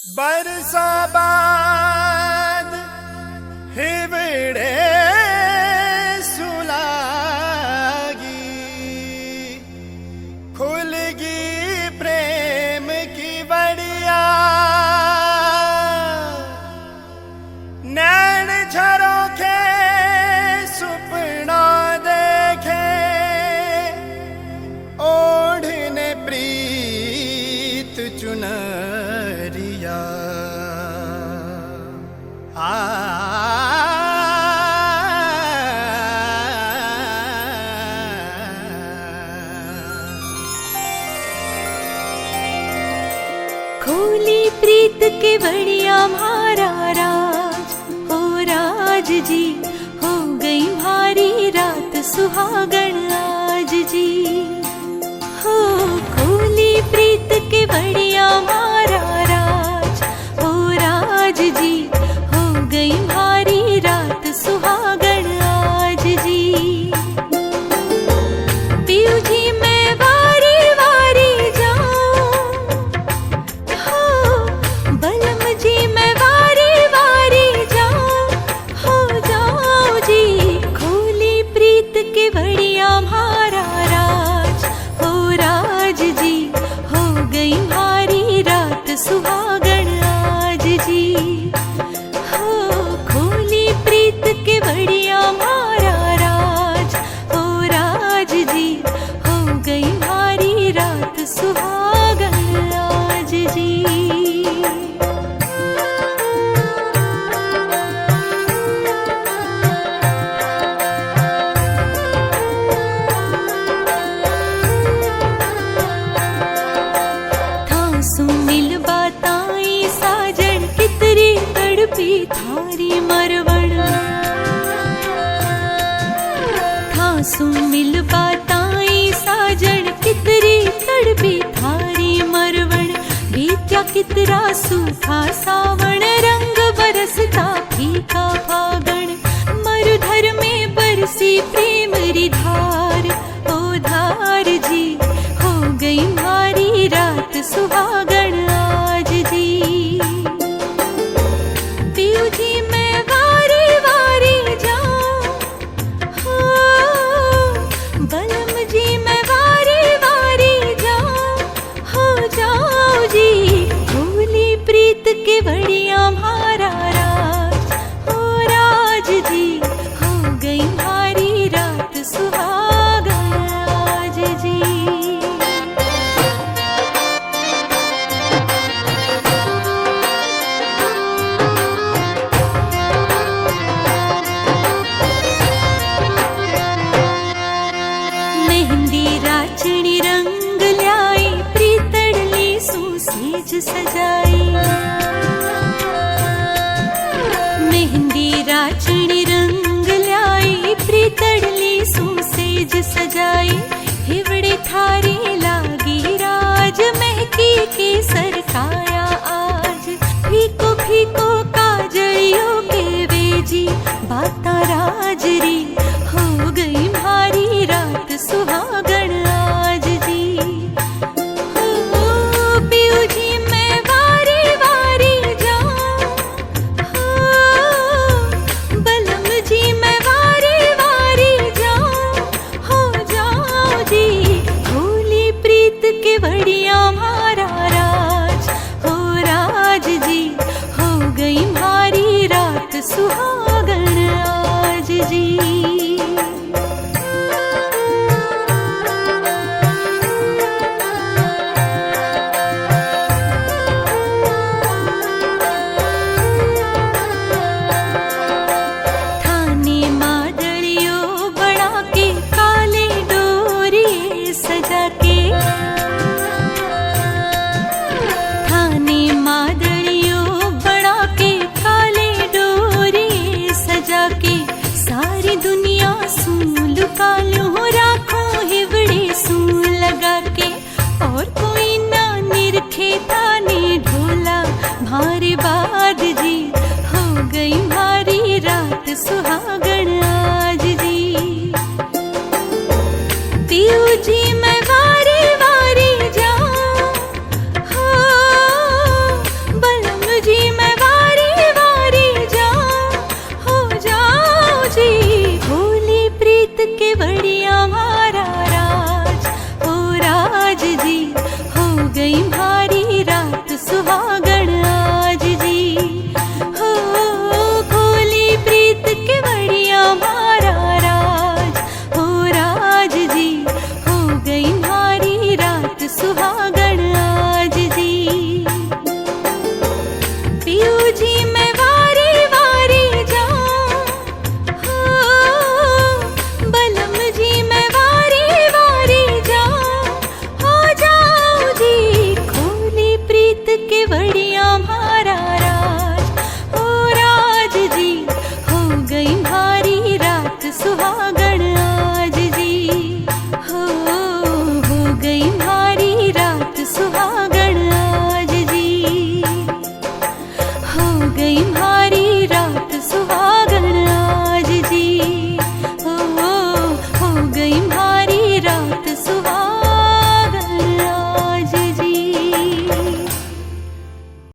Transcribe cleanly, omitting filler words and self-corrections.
बरसा बाद हिवड़े सुलागी, खुलगी प्रेम की बड़िया, नैन झरोखे सुपना देखे, ओढ़ने प्रीत चुनरिया। खोली प्रीत के बढ़िया म्हारा राज, हो राज जी हो गई भारी रात सुहागण आज जी। हो खोली प्रीत के बढ़िया म्हारा राज, हो राज जी हो गई भारी रात सुहागण आज जी। पियू जी मैं वारी वारी जाऊं, हो बलम जी मैं वारी वारी जाऊं, हो जाओ जी। खोली प्रीत के बढ़िया म्हारा राज, हो राज जी हो गई भारी रात सुहागण आज जी। हो खोली प्रीत के बढ़िया म्हारा राज, हो राज जी हो गई भारी रात सुहागण आज जी। मिल बाताई साजन कितरी तड़पी थारी मरवण, थासु मिल बाताई साजन कितरी तड़पी थारी मरवण। बीत्या कितरा सूखा सावण, रंग बरसता फीका फागण। मरुधर में बरसी प्रेम री धार, ओ धार जी हो गई भारी रात सुहागण आज जी। पियू जी मैं वारी वारी जाऊं, हो बलम जी मैं वारी वारी जाऊं, हो जाओ जी। खोली प्रीत के बढ़िया म्हारा राज, हो राज जी हो गई भारी रात सुहागण आज जी। मेहंदी राचणी रंग ल्याई, प्रीतड़ली सूसेज सजाई। मेहंदी राचणी रंग ल्याई, प्रीतड़ली सूसेज सजाई। हिवड़े थारी लागी राज, महकी केसर काया आज। फीको फीको काजलियों के वेजी, बाता राजरी हो गई भारी रात सुहागण आज जी। हो पियू जी मैं वारी वारी जाऊं, हो बलम जी मैं वारी वारी जाऊं, हो जाओ जी। खोली प्रीत के बढ़िया म्हारा राज, हो राज जी हो गई भारी रात सुहागण आज जी। थाने मादलियों बना के, काले डोरिये सजा के। थाने मादलियों बना के, काले डोरिये गई